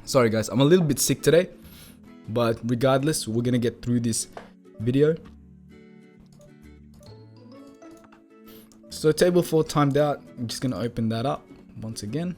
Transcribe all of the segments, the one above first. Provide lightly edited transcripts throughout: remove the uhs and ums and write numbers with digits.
Sorry guys, I'm a little bit sick today, but regardless, we're gonna get through this video. So table 4 timed out. I'm just gonna open that up once again.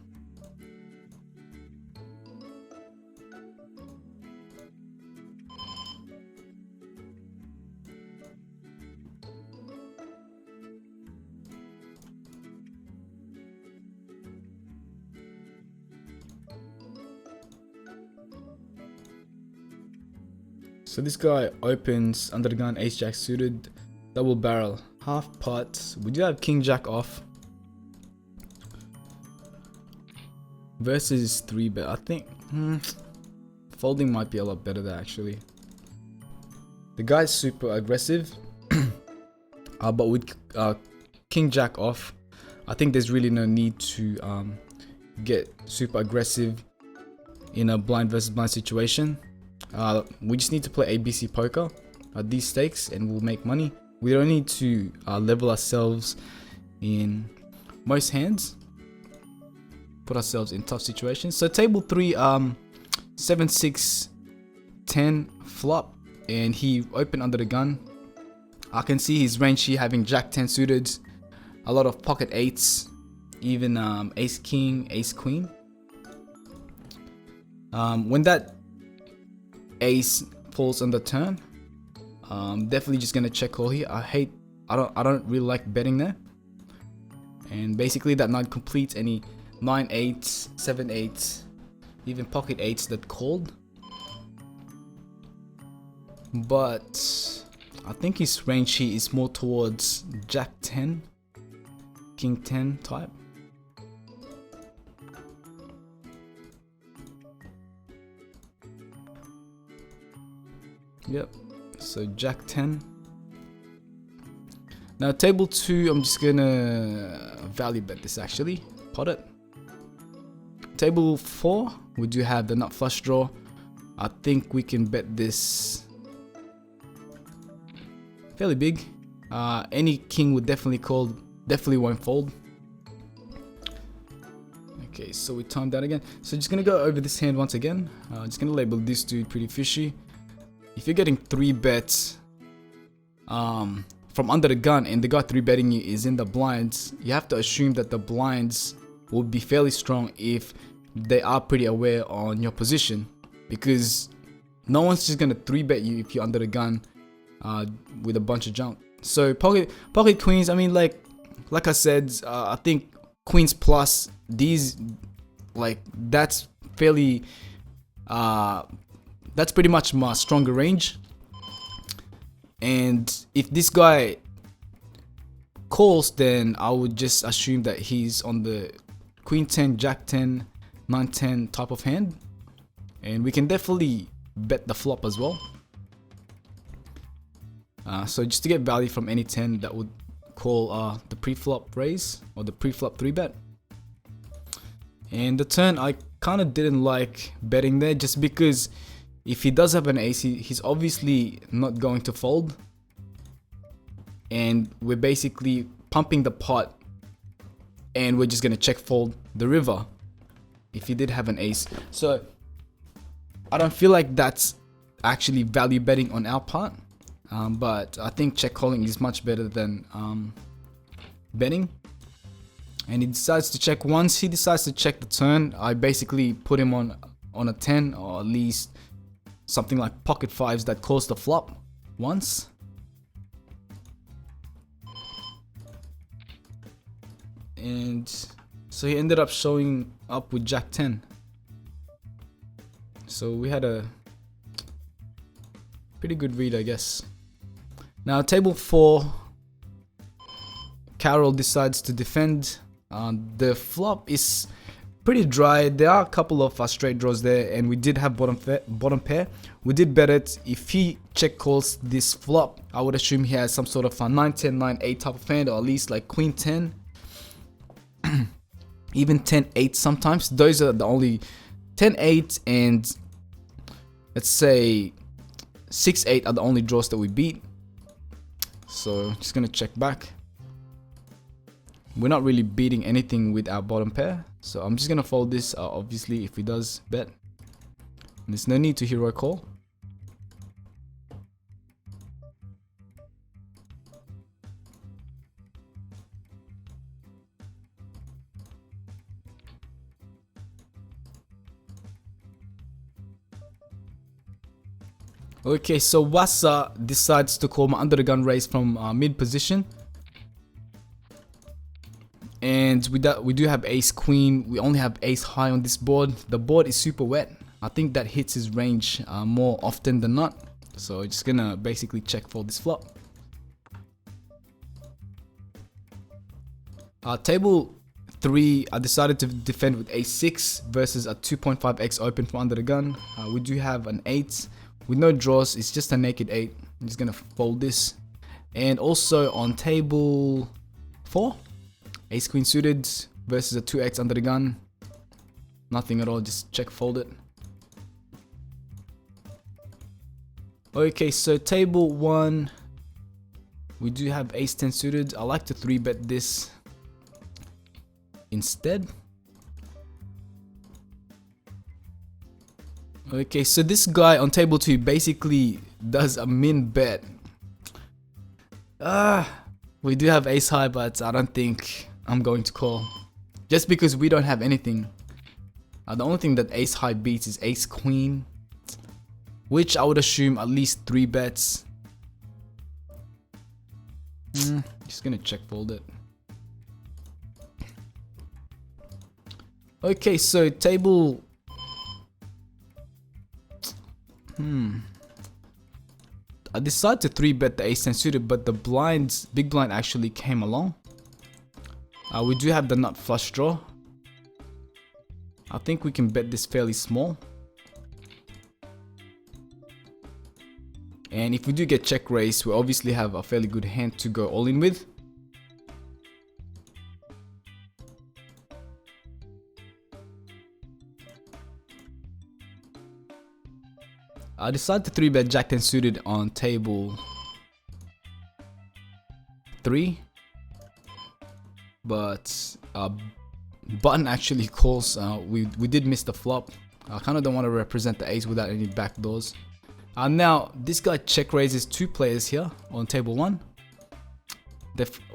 So this guy opens under the gun, ace jack suited, double barrel, half pot. We do have king jack off versus 3-bet. I think folding might be a lot better there actually. The guy's super aggressive, but with king jack off, I think there's really no need to get super aggressive in a blind versus blind situation. We just need to play ABC poker at these stakes and we'll make money. We don't need to level ourselves in most hands, put ourselves in tough situations. So table 3, 7, 6, 10 flop, and he opened under the gun. I can see his range here having jack 10 suited, a lot of pocket 8s, even ace king, ace queen. When that ace falls on the turn, definitely just gonna check call here. I don't really like betting there, and basically that knight completes any 9-8, 7-8, even pocket 8s that called. But I think his range here is more towards jack 10, king 10 type. Yep, so jack 10. Now table 2, I'm just gonna value bet this actually, pot it. Table 4, we do have the nut flush draw. I think we can bet this fairly big. Any king would definitely call, definitely won't fold. Okay, so we timed that again. So just gonna go over this hand once again. Just gonna label this dude pretty fishy. If you're getting 3 bets from under the gun and the guy 3-betting you is in the blinds, you have to assume that the blinds will be fairly strong if they are pretty aware on your position, because no one's just gonna 3-bet you if you're under the gun with a bunch of junk. So pocket queens, I mean, like I said, I think queens plus these, like that's fairly that's pretty much my stronger range. And if this guy calls, then I would just assume that he's on the queen 10, jack 10, 9 10 type of hand, and we can definitely bet the flop as well. So just to get value from any 10 that would call the pre-flop raise or the pre-flop 3-bet. And the turn, I kind of didn't like betting there, just because if he does have an ace, he's obviously not going to fold, and we're basically pumping the pot and we're just gonna check fold the river if he did have an ace. So I don't feel like that's actually value betting on our part, but I think check calling is much better than betting. And he decides to check. Once he decides to check the turn, I basically put him on a 10, or at least something like pocket 5s that calls the flop once. And so he ended up showing up with jack 10. So we had a pretty good read, I guess. Now table 4, Carol decides to defend. The flop is pretty dry. There are a couple of straight draws there, and we did have bottom pair. We did bet it. If he check calls this flop, I would assume he has some sort of a 9-10, 9-8 type of hand, or at least like queen 10, even 10-8 sometimes. Those are the only 10-8 and let's say 6-8 are the only draws that we beat. So just gonna check back. We're not really beating anything with our bottom pair, so I'm just gonna fold this. Obviously, if he does bet. There's no need to hero call. Okay, so Wassa decides to call my under the gun raise from mid position. And we do have ace queen. We only have ace high on this board. The board is super wet. I think that hits his range more often than not. So just gonna basically check for this flop. Table 3, I decided to defend with a6 versus a 2.5x open from under the gun. We do have an 8 with no draws. It's just a naked 8. I'm just gonna fold this. And also on table 4, ace queen suited versus a 2x under the gun. Nothing at all, just check fold it. Okay, so table 1, we do have ace 10 suited. I like to 3-bet this instead. Okay, so this guy on table 2 basically does a min bet. We do have ace high, but I don't think I'm going to call. Just because we don't have anything. The only thing that ace high beats is ace queen, which I would assume at least 3 bets. Just gonna check fold it. Okay, so table... I decided to 3-bet the ace 10 suited, but the big blind actually came along. We do have the nut flush draw. I think we can bet this fairly small. And if we do get check raise, we obviously have a fairly good hand to go all in with. I decided to 3-bet jack 10 suited on table 3. But button actually calls. We did miss the flop. I kind of don't want to represent the ace without any backdoors. Now this guy check raises 2 players here on table 1.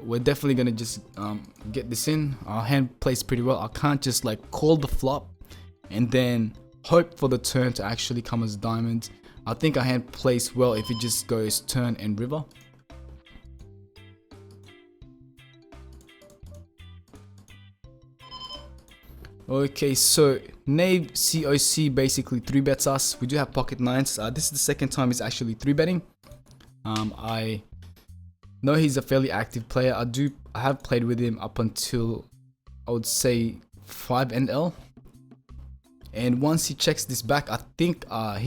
We're definitely gonna just get this in. Our hand plays pretty well. I can't just like call the flop and then hope for the turn to actually come as diamond. I think our hand plays well if it just goes turn and river. Okay, so knave COC basically 3-bets us. We do have pocket nines. This is the second time he's actually 3-betting. I know he's a fairly active player. I have played with him up until I would say 5 NL. And once he checks this back, I think I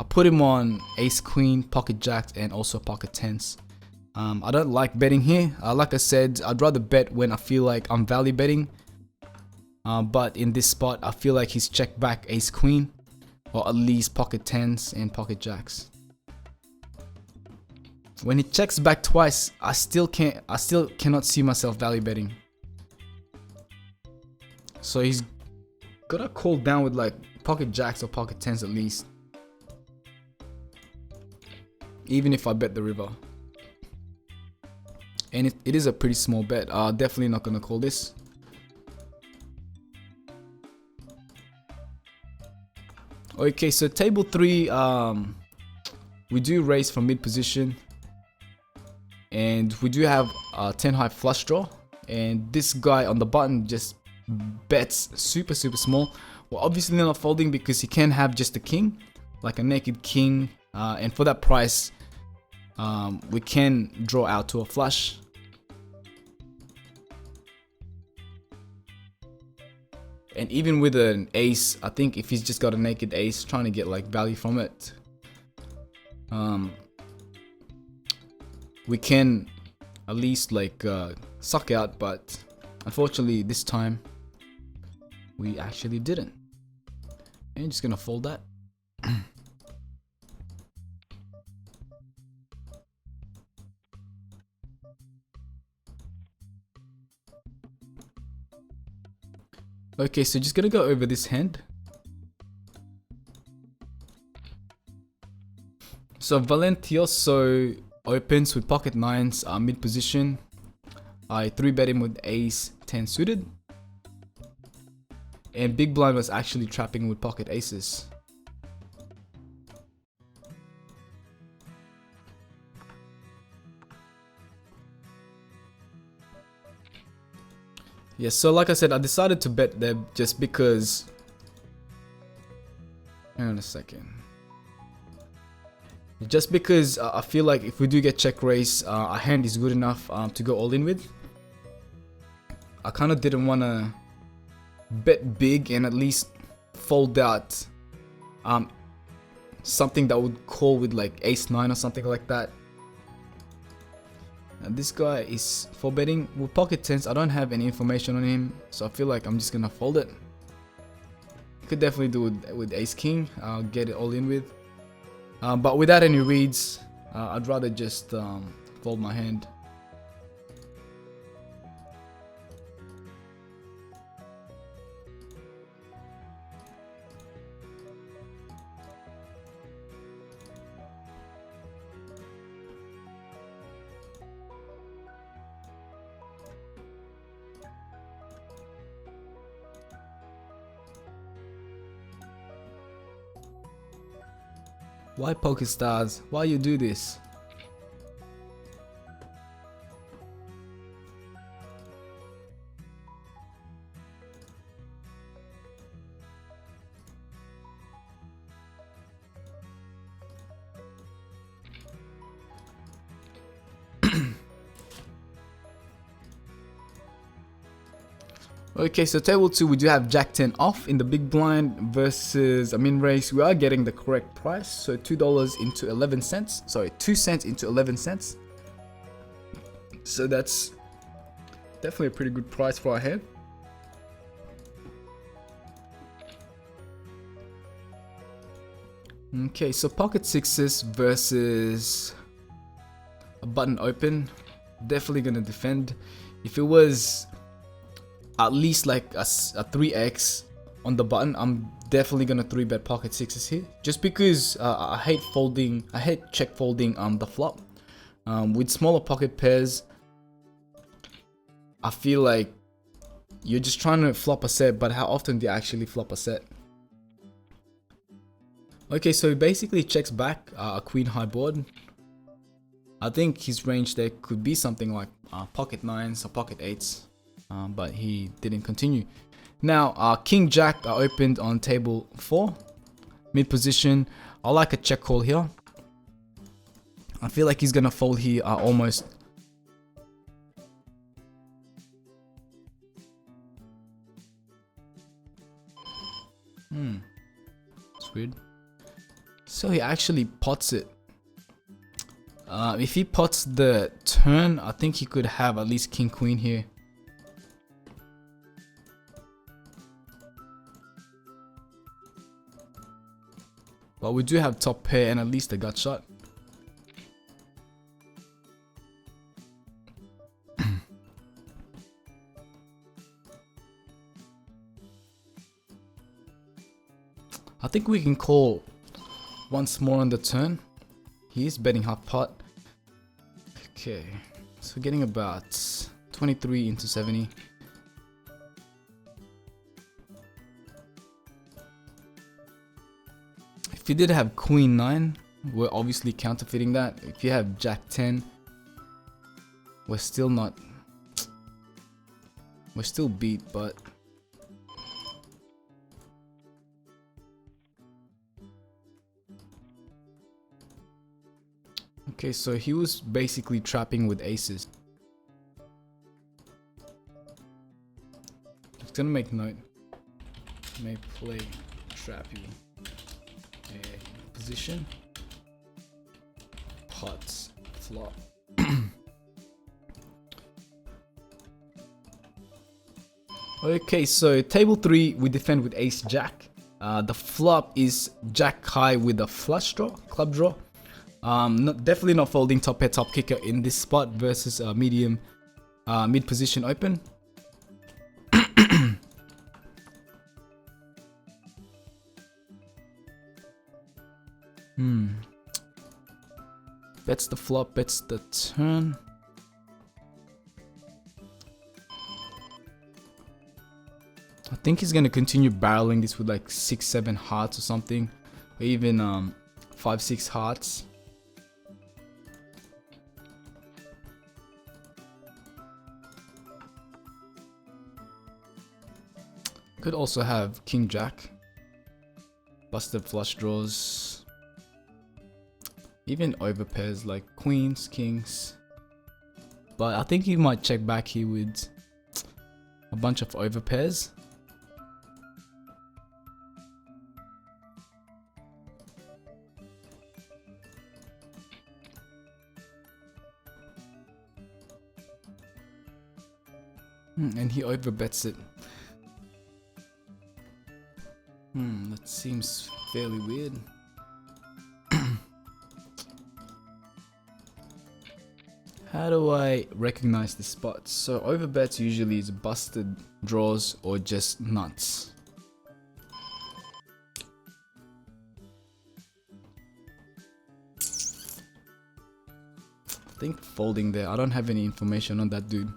put him on ace queen, pocket jacks, and also pocket tens. I don't like betting here. Like I said, I'd rather bet when I feel like I'm value betting. But in this spot, I feel like he's checked back ace queen, or at least pocket tens and pocket jacks. When he checks back twice, I still cannot see myself value betting. So he's gotta call down with like pocket jacks or pocket tens at least, even if I bet the river. And it is a pretty small bet. Definitely not gonna call this. Okay, so table 3, we do raise from mid position, and we do have 10 high flush draw, and this guy on the button just bets super small. Well, obviously not folding because he can have just a king, like a naked king, and for that price we can draw out to a flush. And even with an ace, I think if he's just got a naked ace, trying to get like value from it, we can at least like suck out, but unfortunately this time we actually didn't. And just gonna fold that. Okay, so just gonna go over this hand. So Valentioso opens with pocket nines, mid position. I 3-bet him with ace 10 suited. And big blind was actually trapping with pocket aces. Yeah, so like I said, I decided to bet them just because... Hang on a second. Just because I feel like if we do get check raise, our hand is good enough to go all in with. I kind of didn't want to bet big and at least fold out something that would call with like ace 9 or something like that. And this guy is for betting with pocket tens. I don't have any information on him, so I feel like I'm just gonna fold it. Could definitely do it with ace king. I'll get it all in with. But without any reads, I'd rather just fold my hand. Why Poker Stars? Why you do this? Okay, so table 2, we do have Jack 10 off in the big blind versus a min race. We are getting the correct price, so $2 into 11 cents. Sorry, 2 cents into 11 cents. So that's definitely a pretty good price for our hand. Okay, so pocket sixes versus a button open. Definitely gonna defend. If it was at least like a 3x on the button, I'm definitely gonna 3-bet pocket sixes here, just because I hate check folding the flop. With smaller pocket pairs, I feel like you're just trying to flop a set, but how often do you actually flop a set? Okay, so he basically checks back a queen high board. I think his range there could be something like pocket nines or pocket eights. But he didn't continue. Now, King Jack opened on table 4, mid position. I like a check call here. I feel like he's gonna fold here almost. It's weird. So he actually pots it. If he pots the turn, I think he could have at least king queen here. But we do have top pair and at least a gut shot. I think we can call once more on the turn. He is betting half pot. Okay, so getting about 23 into 70. If you did have queen 9, we're obviously counterfeiting that. If you have jack 10, we're still beat, but okay, so he was basically trapping with aces. Just gonna make note. May play trap you. Position. Pots. Flop. Okay, so table 3, we defend with ace jack. The flop is jack high with a flush draw, club draw. Definitely not folding top pair, top kicker in this spot versus medium mid position open. Bets the flop, bets the turn. I think he's gonna continue barreling this with like 6-7 hearts or something, or even 5-6 hearts. Could also have King Jack, busted flush draws, even over pairs like Queens, Kings. But I think he might check back here with a bunch of over pairs. And he overbets it. That seems fairly weird. How do I recognize this spot? So overbets usually is busted draws or just nuts. I think folding there. I don't have any information on that dude.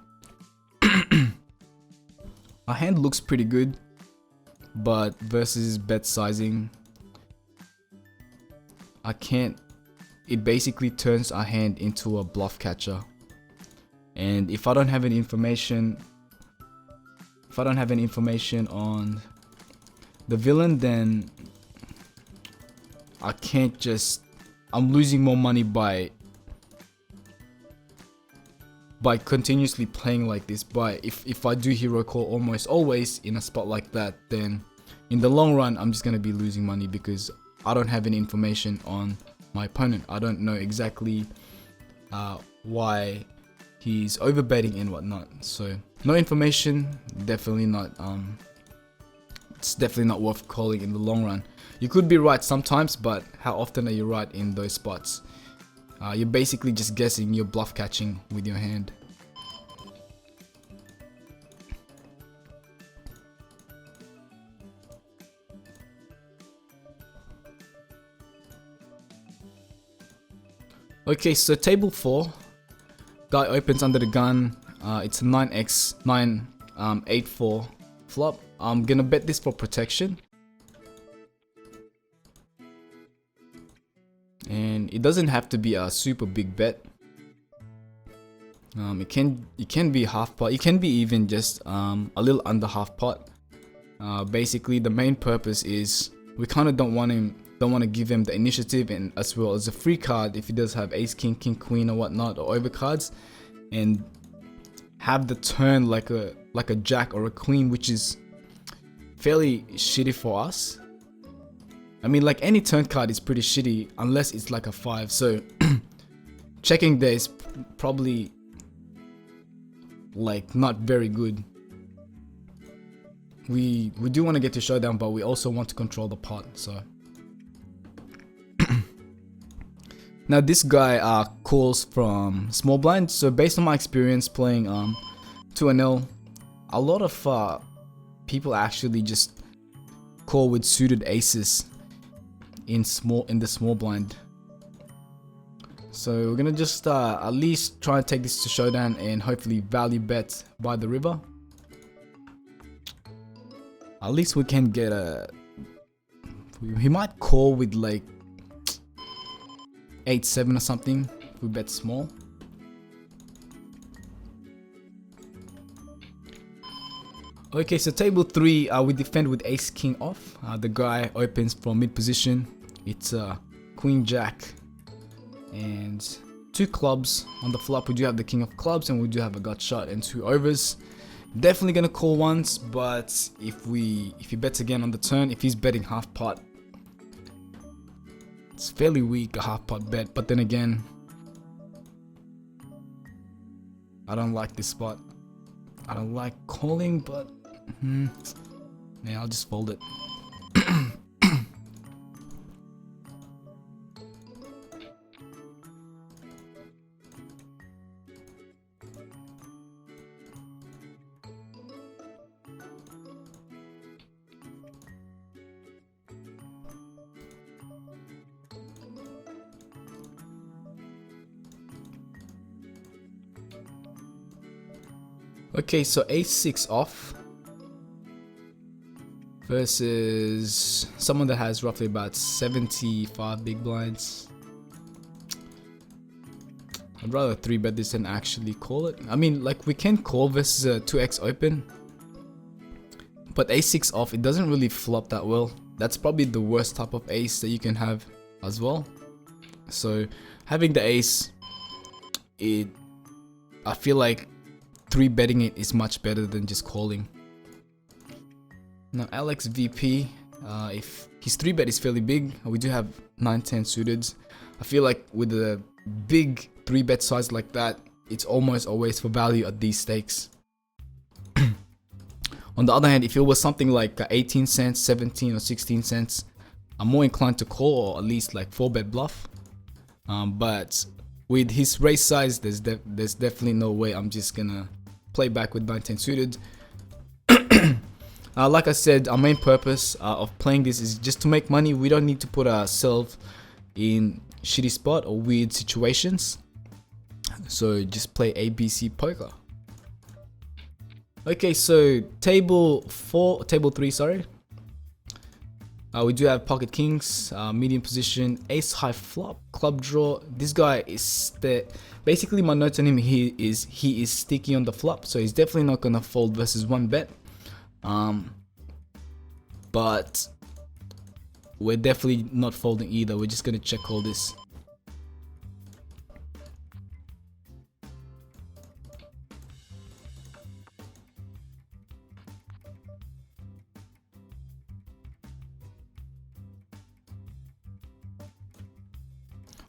Our hand looks pretty good, but versus bet sizing, I can't. It basically turns our hand into a bluff catcher, and if I don't have any information, on the villain, then I can't just. I'm losing more money by continuously playing like this. But if I do hero call almost always in a spot like that, then in the long run I'm just gonna be losing money because I don't have any information on my opponent. I don't know exactly why he's overbetting and whatnot. So no information, definitely not. It's definitely not worth calling in the long run. You could be right sometimes, but how often are you right in those spots? You're basically just guessing, you're bluff catching with your hand. Okay, so table 4, guy opens under the gun. It's a 9x 8-4 flop. I'm gonna bet this for protection. And it doesn't have to be a super big bet. It can be half pot. It can be even just a little under half pot. Basically, the main purpose is we kind of don't want to give him the initiative, and as well as a free card if he does have ace, king, king, queen, or whatnot, or overcards, and have the turn like a jack or a queen, which is fairly shitty for us. I mean, like any turn card is pretty shitty unless it's like a 5. So checking there is probably like not very good. We do want to get to showdown, but we also want to control the pot. So now this guy calls from small blind. So based on my experience playing 2-0, a lot of people actually just call with suited aces in the small blind. So we're gonna just at least try and take this to showdown and hopefully value bet by the river. At least we can get a. He might call with like 8-7 or something if we bet small. Okay, so table 3, we defend with ace king off. The guy opens from mid position. It's queen jack and 2 clubs on the flop. We do have the king of clubs and we do have a gut shot and 2 overs. Definitely gonna call once, but if he bets again on the turn, if he's betting half pot, it's fairly weak, a half pot bet. But then again, I don't like this spot. I don't like calling, but yeah, I'll just fold it. Okay, so ace-6 off versus someone that has roughly about 75 big blinds. I'd rather 3-bet this than actually call it. I mean, like, we can call versus a 2x open, but ace-6 off, it doesn't really flop that well. That's probably the worst type of ace that you can have as well. So having the ace, I feel like 3-betting it is much better than just calling. Now Alex VP, if his 3-bet is fairly big, we do have 9-10 suited. I feel like with a big 3-bet size like that, it's almost always for value at these stakes. On the other hand, if it was something like 18 cents, 17 or 16 cents, I'm more inclined to call, or at least like 4-bet bluff. But with his raise size, there's definitely no way I'm just gonna play back with 9-10 suited. Like I said, our main purpose of playing this is just to make money. We don't need to put ourselves in shitty spot or weird situations. So just play ABC poker. Okay, so table 3, sorry. We do have pocket kings, medium position, ace high flop, club draw. This guy is basically my notes on him. He is sticky on the flop, so he's definitely not gonna fold versus 1-bet. But we're definitely not folding either. We're just gonna check call this.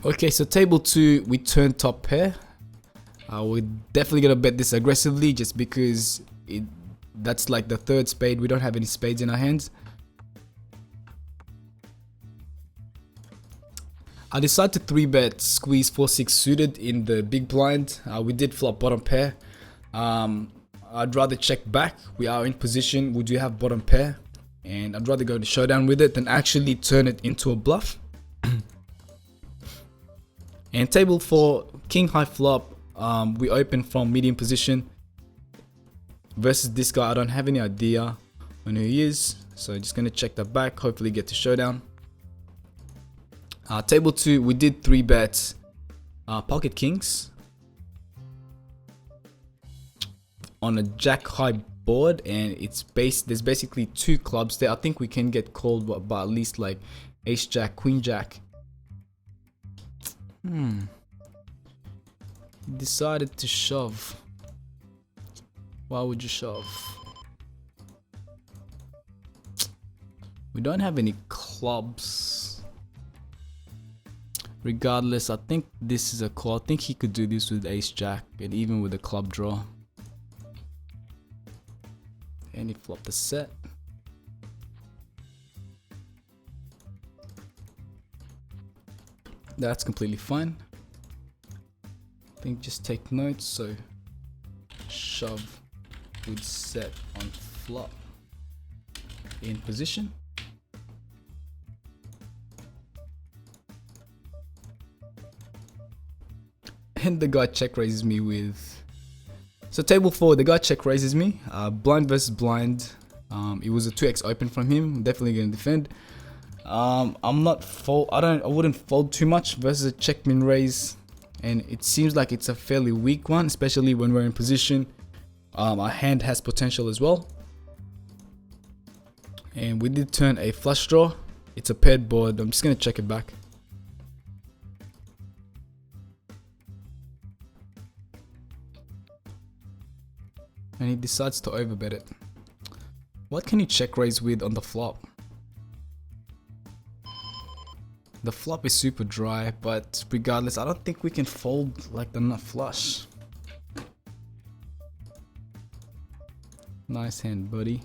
Okay, so table 2, we turn top pair. We're definitely gonna bet this aggressively just because that's like the 3rd spade. We don't have any spades in our hands. I decided to 3-bet squeeze 4-6 suited in the big blind. We did flop bottom pair. I'd rather check back. We are in position. We do have bottom pair, and I'd rather go to showdown with it than actually turn it into a bluff. And table 4, king high flop, we open from medium position versus this guy. I don't have any idea on who he is, so just gonna check that back, hopefully get to showdown. Table 2, we did 3-bet pocket kings on a jack high board, and there's basically 2 clubs there. I think we can get called by at least like ace jack, queen jack. Decided to shove. Why would you shove? We don't have any clubs. Regardless, I think this is a call. I think he could do this with ace jack and even with a club draw. And he flopped the set. That's completely fine. I think just take notes. So shove with set on flop in position. And the guy check raises me with. So table 4, the guy check raises me. Blind versus blind. It was a 2x open from him. I'm definitely gonna defend. I'm not fold. I wouldn't fold too much versus a check min raise, and it seems like it's a fairly weak one, especially when we're in position. Our hand has potential as well, and we did turn a flush draw. It's a paired board. I'm just gonna check it back. And he decides to overbet it. What can he check raise with on the flop? The flop is super dry, but regardless, I don't think we can fold like the nut flush. Nice hand, buddy.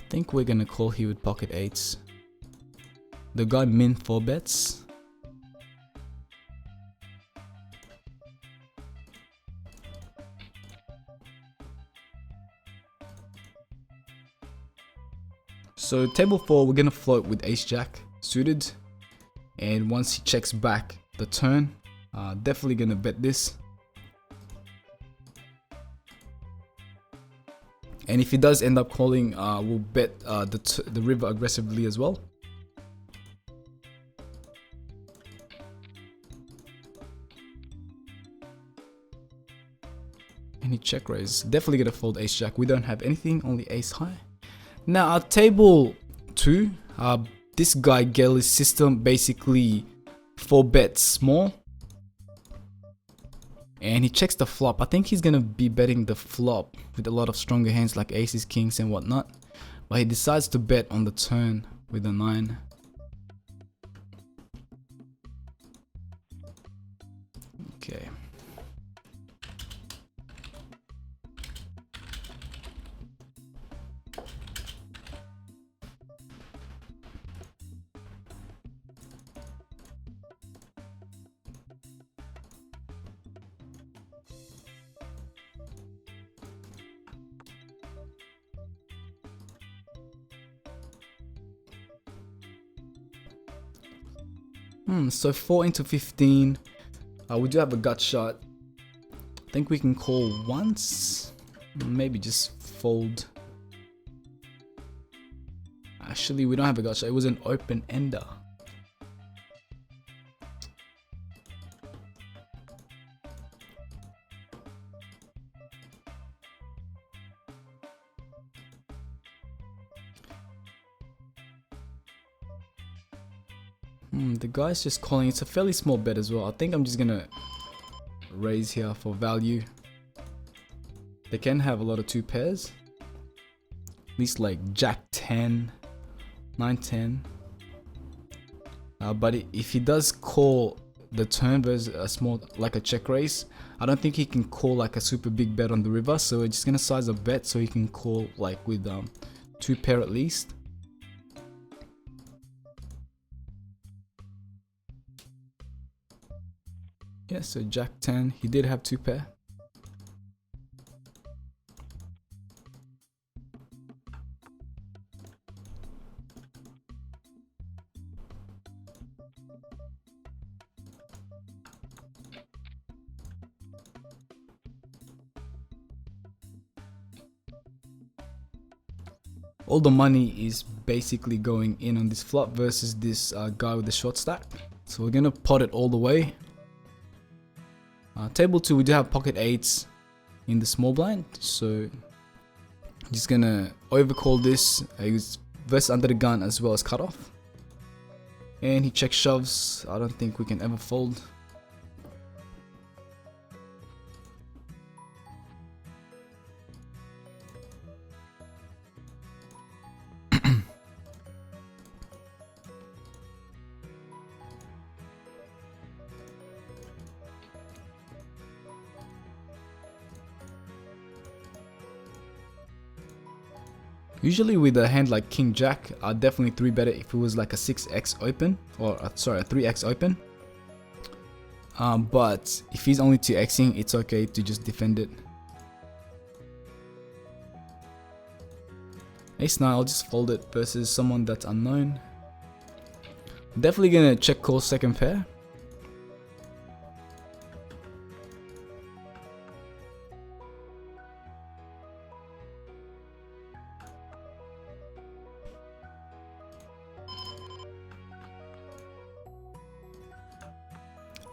think we're gonna call here with pocket eights. The guy min 4 bets. So table 4, we're gonna float with ace jack suited, and once he checks back the turn, definitely gonna bet this. And if he does end up calling, we'll bet the river aggressively as well. And he check raise. Definitely gonna fold ace jack. We don't have anything, only ace high. Now our table 2, this guy Gelly's system basically 4 bets small. And he checks the flop. I think he's gonna be betting the flop with a lot of stronger hands like aces, kings and whatnot. But he decides to bet on the turn with a 9. Okay. So 4 into 15. We do have a gut shot. I think we can call once. Maybe just fold. Actually, we don't have a gut shot. It was an open ender. The guy's just calling. It's a fairly small bet as well. I think I'm just gonna raise here for value. They can have a lot of 2 pairs. At least like jack 10, 9, 10. But if he does call the turn versus a small, like a check raise, I don't think he can call like a super big bet on the river. So we're just gonna size a bet so he can call like with 2 pair at least. Yeah, so jack 10, he did have 2 pair. All the money is basically going in on this flop versus this guy with the short stack. So we're gonna pot it all the way. Table 2, we do have pocket 8s in the small blind, so just gonna overcall this. He's versus under the gun as well as cutoff, and he check shoves. I don't think we can ever fold. Usually with a hand like King Jack, I'd definitely 3-bet it if it was like a 6x open, or sorry, a 3x open. But if he's only 2xing, it's okay to just defend it. Ace 9, I'll just fold it versus someone that's unknown. Definitely gonna check call second pair.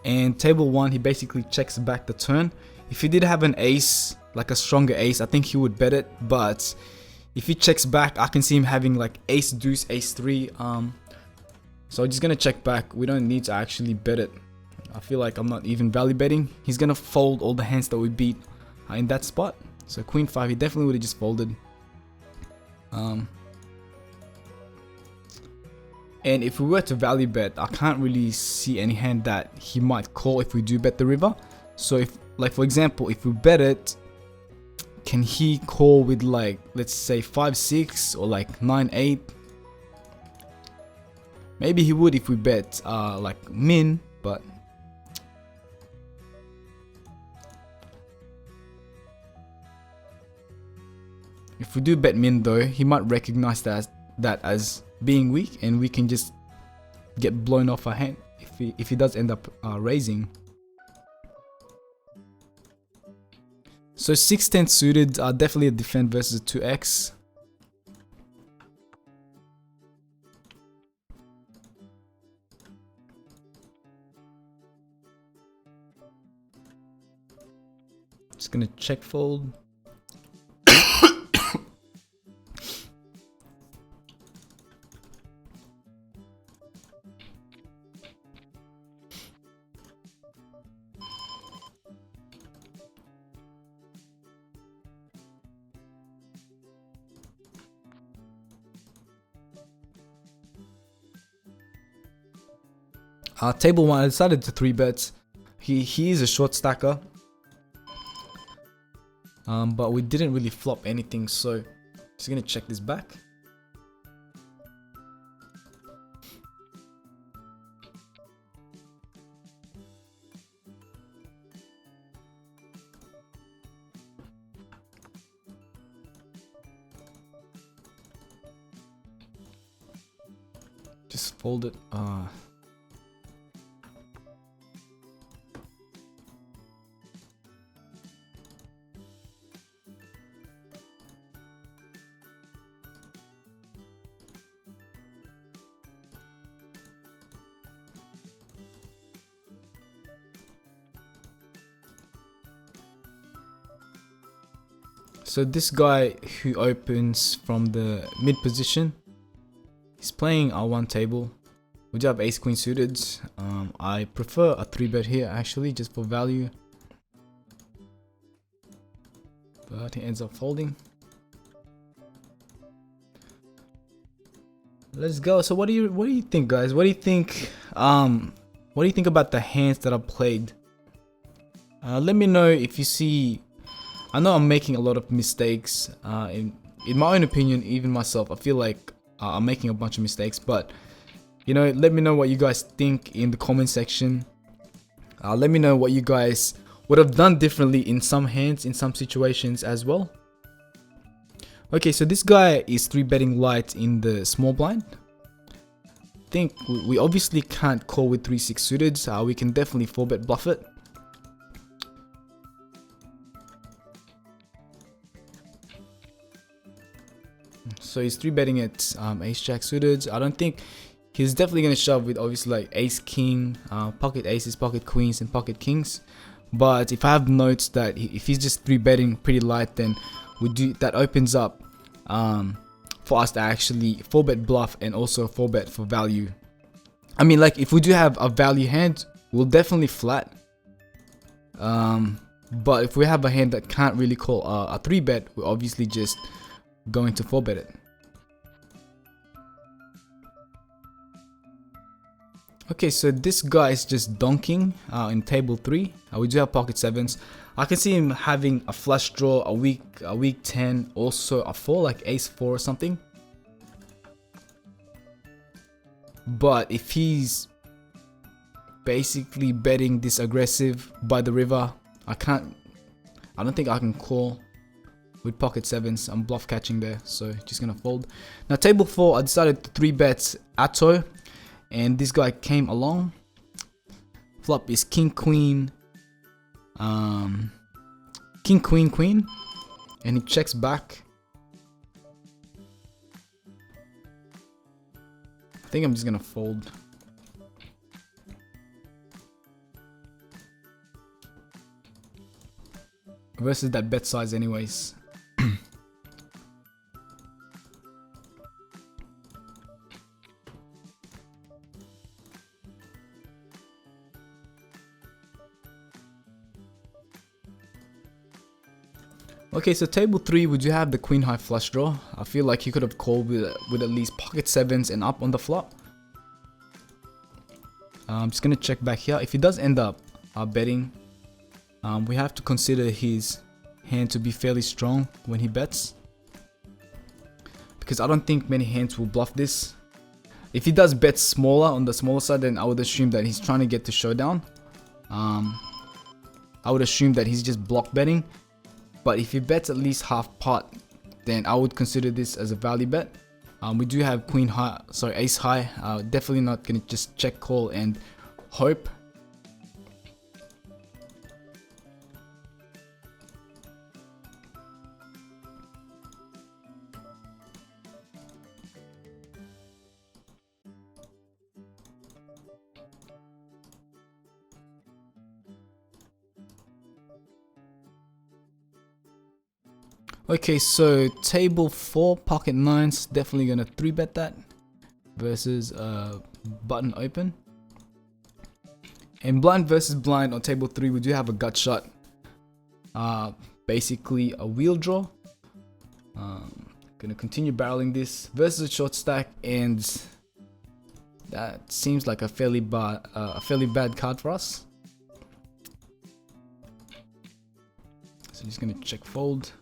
And table 1, he basically checks back the turn. If he did have an ace, like a stronger ace, I think he would bet it. But if he checks back, I can see him having like ace deuce, ace 3. So I'm just gonna check back. We don't need to actually bet it. I feel like I'm not even value betting. He's gonna fold all the hands that we beat in that spot. So queen 5, he definitely would have just folded. And if we were to value bet, I can't really see any hand that he might call if we do bet the river. So if, like for example, if we bet it, can he call with like, let's say 5-6 or like 9-8? Maybe he would if we bet like min, but if we do bet min though, he might recognize that as being weak, and we can just get blown off our hand if he does end up raising. So 6-10 suited are definitely a defend versus a 2x. Just gonna check fold. Table 1, I decided to 3-bet. He is a short stacker. But we didn't really flop anything, so just gonna check this back. Just fold it. So this guy who opens from the mid position, he's playing our 1 table. We do have ace queen suited. I prefer a 3-bet here actually, just for value. But he ends up folding. Let's go. So what do you think, guys? What do you think? What do you think about the hands that I played? Let me know if you see. I know I'm making a lot of mistakes. In my own opinion, even myself, I feel like I'm making a bunch of mistakes. But you know, let me know what you guys think in the comment section. Let me know what you guys would have done differently in some hands, in some situations as well. Okay, so this guy is 3-betting light in the small blind. I think we obviously can't call with 3-6 suited. We can definitely 4-bet bluff it. So he's 3-betting it ace-jack suited. I don't think he's definitely going to shove with obviously like ace-king, pocket aces, pocket queens, and pocket kings. But if I have notes that if he's just 3-betting pretty light, then that opens up for us to actually 4-bet bluff and also 4-bet for value. I mean, like if we do have a value hand, we'll definitely flat. But if we have a hand that can't really call a 3-bet, we're obviously just going to 4-bet it. Okay, so this guy is just donking in table 3. We do have pocket 7s. I can see him having a flush draw, a weak 10, also a 4, like ace 4 or something. But if he's basically betting this aggressive by the river, I don't think I can call with pocket 7s. I'm bluff catching there, so just gonna fold. Now table 4, I decided to 3-bet Atto. And this guy came along. Flop is king queen, king queen queen, and he checks back. I think I'm just gonna fold. Versus that bet size anyways. Okay, so table 3, we do have the queen high flush draw. I feel like he could have called with at least pocket 7s and up on the flop. I'm just gonna check back here. If he does end up betting, we have to consider his hand to be fairly strong when he bets, because I don't think many hands will bluff this. If he does bet smaller on the smaller side, then I would assume that he's trying to get to showdown. I would assume that he's just block betting. But if he bets at least half pot, then I would consider this as a value bet. We do have ace high. Definitely not gonna just check call and hope. Okay, so table 4 pocket 9s, definitely gonna 3-bet that versus button open. And blind versus blind on table 3, we do have a gut shot, basically a wheel draw. Gonna continue barreling this versus a short stack, and that seems like a fairly bad card for us. So just gonna check fold.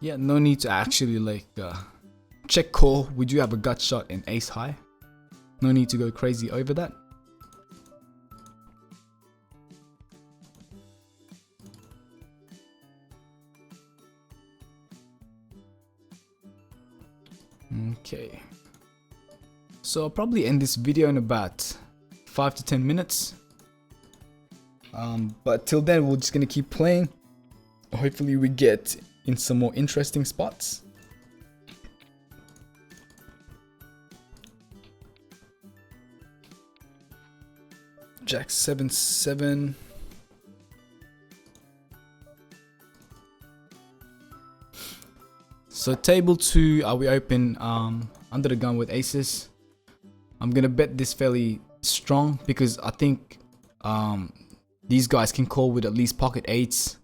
Yeah, no need to actually like check call. We do have a gut shot and ace high. No need to go crazy over that. Okay. So I'll probably end this video in about 5 to 10 minutes. But till then, we're just gonna keep playing. Hopefully we get in some more interesting spots. Jack 7-7. So table 2, we open under the gun with aces. I'm gonna bet this fairly strong because I think these guys can call with at least pocket 8s.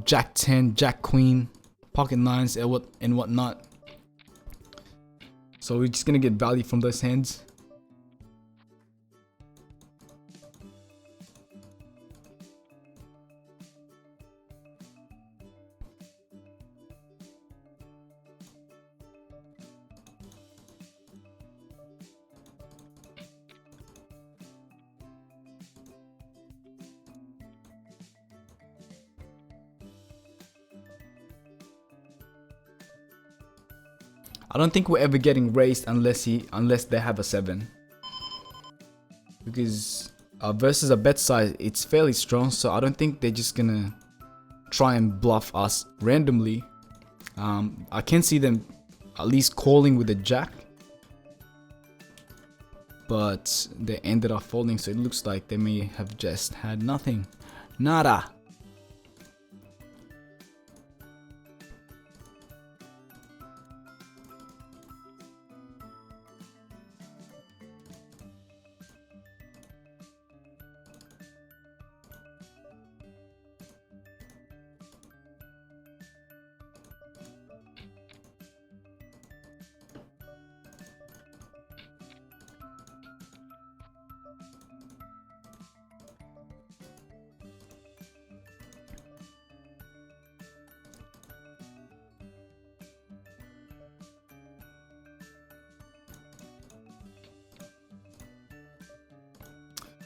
Jack 10, Jack Queen, pocket 9s and whatnot. So we're just gonna get value from those hands. I don't think we're ever getting raised unless they have a 7. Because versus a bet size, it's fairly strong, so I don't think they're just gonna try and bluff us randomly. I can see them at least calling with a jack, but they ended up folding, so it looks like they may have just had nothing. Nada.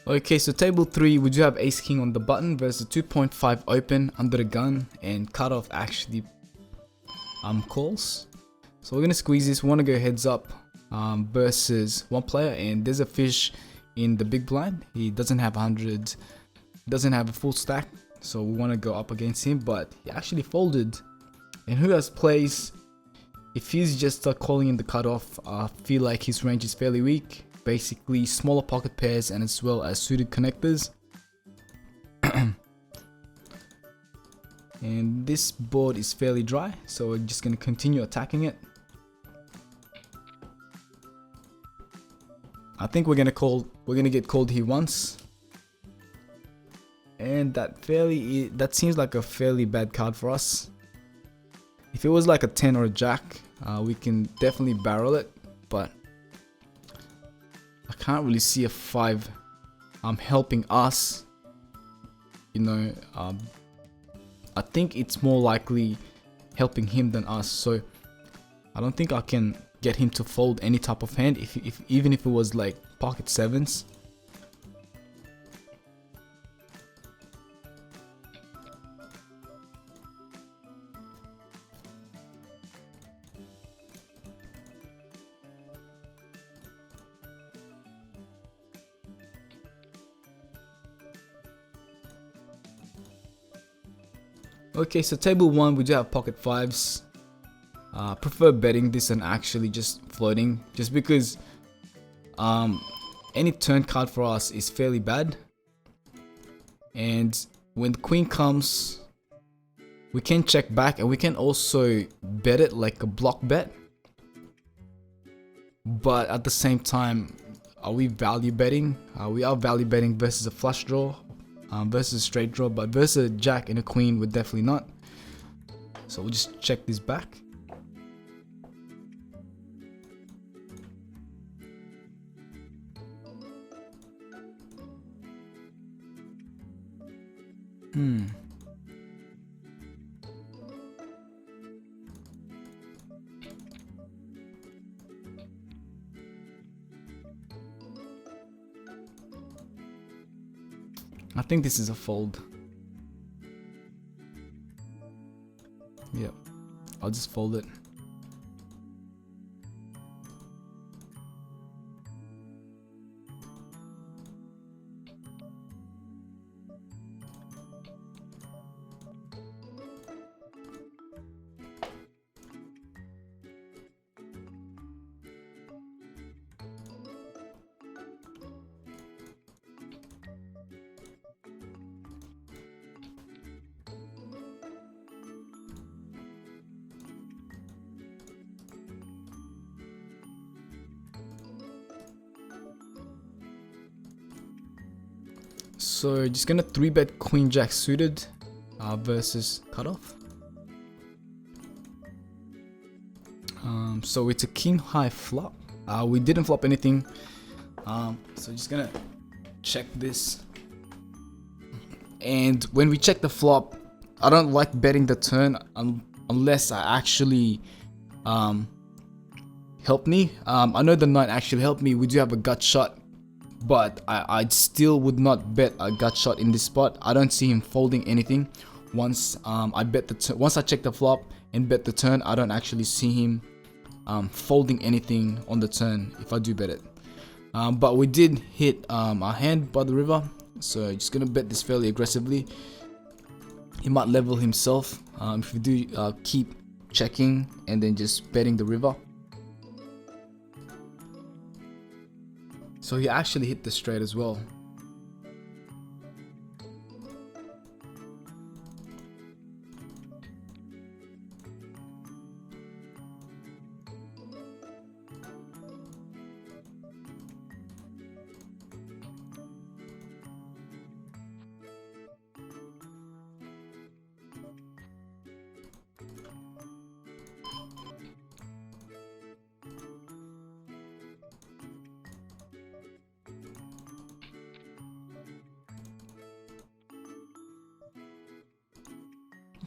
Okay, so table 3, we do have ace king on the button versus 2.5 open under the gun, and cutoff actually calls. So we're gonna squeeze this. We want to go heads up versus one player, and there's a fish in the big blind. He doesn't have 100, doesn't have a full stack, so we want to go up against him, but he actually folded. And who has plays? If he's just calling in the cutoff, I feel like his range is fairly weak. Basically smaller pocket pairs and as well as suited connectors. And this board is fairly dry, so we're just going to continue attacking it. I think we're going to get called here once. And that seems like a fairly bad card for us. If it was like a 10 or a jack, we can definitely barrel it, but I can't really see a 5 helping us. You know, I think it's more likely helping him than us. So I don't think I can get him to fold any type of hand, even if it was like pocket 7s. Okay, so table 1, we do have pocket 5s. Prefer betting this than actually just floating, just because any turn card for us is fairly bad, and when the queen comes, we can check back, and we can also bet it like a block bet. But at the same time, are we value betting? We are value betting versus a flush draw, versus a straight draw, but versus a jack and a queen, we're definitely not. So we'll just check this back. I think this is a fold. Yeah, I'll just fold it. So just gonna 3-bet queen jack suited versus cutoff. So it's a king high flop. We didn't flop anything. So just gonna check this. And when we check the flop, I don't like betting the turn unless I actually help me. I know the knight actually helped me. We do have a gut shot, but I still would not bet a gut shot in this spot. I don't see him folding anything. Once once I check the flop and bet the turn, I don't actually see him folding anything on the turn if I do bet it. But we did hit our hand by the river, so just gonna bet this fairly aggressively. He might level himself if we do keep checking and then just betting the river. So he actually hit the straight as well.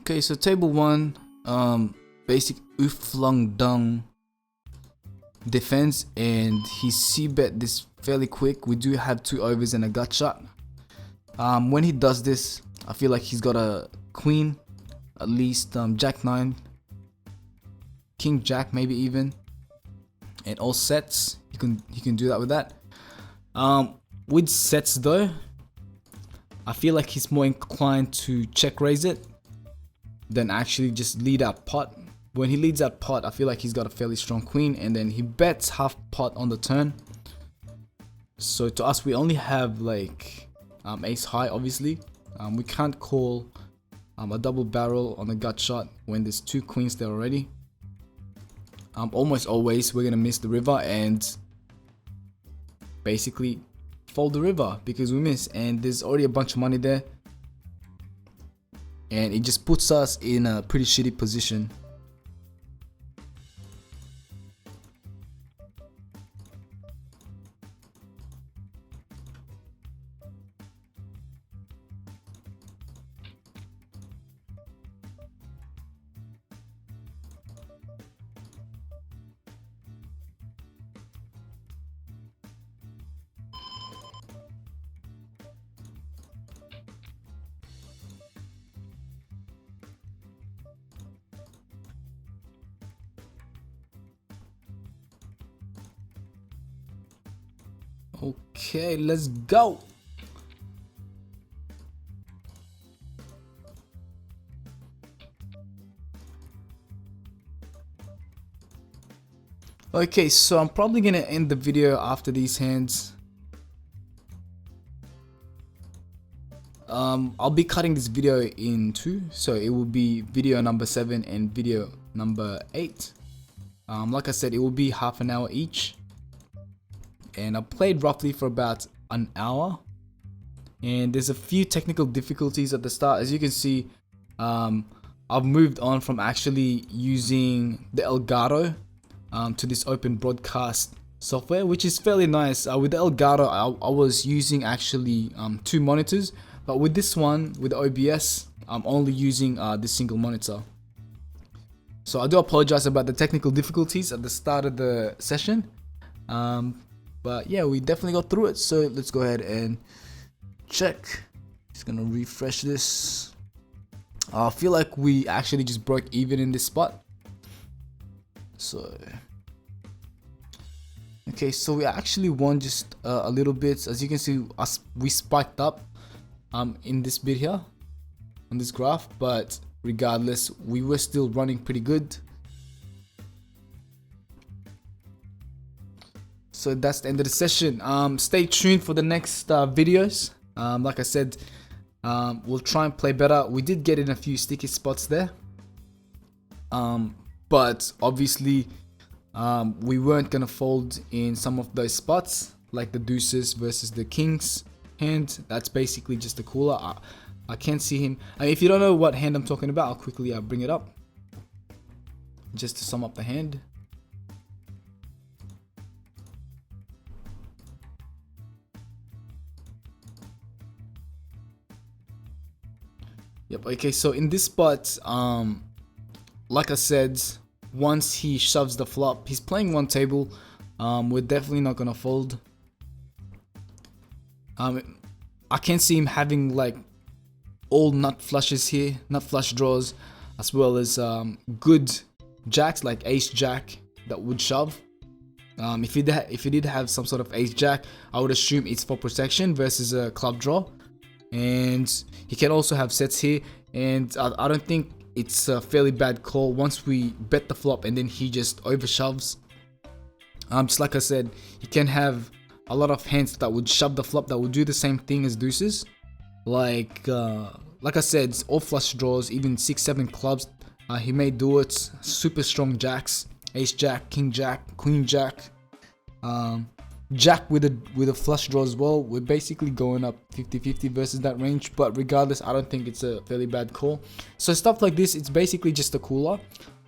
Okay, so table 1, basic flung dung defense, and he c-bet this fairly quick. We do have 2 overs and a gut shot. When he does this, I feel like he's got a queen, at least jack 9, king jack maybe even, and all sets. He can do that with that. With sets though, I feel like he's more inclined to check raise it than actually just lead out pot. When he leads out pot, I feel like he's got a fairly strong queen, and then he bets half pot on the turn. So to us, we only have like ace high, obviously. We can't call a double barrel on a gut shot when there's 2 queens there already. Almost always we're gonna miss the river and basically fold the river because we miss, and there's already a bunch of money there. And it just puts us in a pretty shitty position. Okay, let's go. Okay, so I'm probably gonna end the video after these hands. I'll be cutting this video in two, so it will be video number 7 and video number 8. Like I said, it will be half an hour each, and I played roughly for about an hour. And there's a few technical difficulties at the start. As you can see, I've moved on from actually using the Elgato to this open broadcast software, which is fairly nice. With the Elgato, I was using actually 2 monitors, but with this one, with the OBS, I'm only using this single monitor. So I do apologize about the technical difficulties at the start of the session, but yeah, we definitely got through it. So let's go ahead and check. Just gonna refresh this. I feel like we actually just broke even in this spot. So okay, so we actually won just a little bit. As you can see, we spiked up in this bit here on this graph, but regardless, we were still running pretty good. So that's the end of the session. Stay tuned for the next videos. Like I said, we'll try and play better. We did get in a few sticky spots there, but obviously we weren't gonna fold in some of those spots, like the deuces versus the kings hand. That's basically just a cooler. I can't see him. I mean, if you don't know what hand I'm talking about, I'll quickly bring it up just to sum up the hand. Yep. Okay, so in this spot, like I said, once he shoves the flop, he's playing one table. We're definitely not gonna fold. I can see him having like all nut flushes here, nut flush draws, as well as good jacks like ace jack that would shove. If he did have some sort of ace jack, I would assume it's for protection versus a club draw. And he can also have sets here, and I don't think it's a fairly bad call once we bet the flop and then he just overshoves. Just like I said, he can have a lot of hands that would shove the flop that would do the same thing as deuces. Like I said, all flush draws, even 6-7 clubs, he may do it. Super strong jacks, ace jack, king jack, queen jack, jack with a flush draw as well. We're basically going up 50-50 versus that range, but regardless, I don't think it's a fairly bad call. So stuff like this, it's basically just a cooler.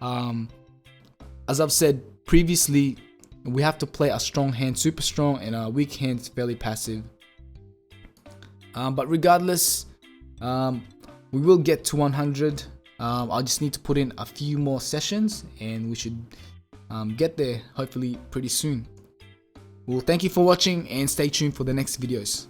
As I've said previously, we have to play a strong hand super strong and a weak hand fairly passive. But regardless, we will get to 100. I just need to put in a few more sessions and we should get there hopefully pretty soon. Well, thank you for watching and stay tuned for the next videos.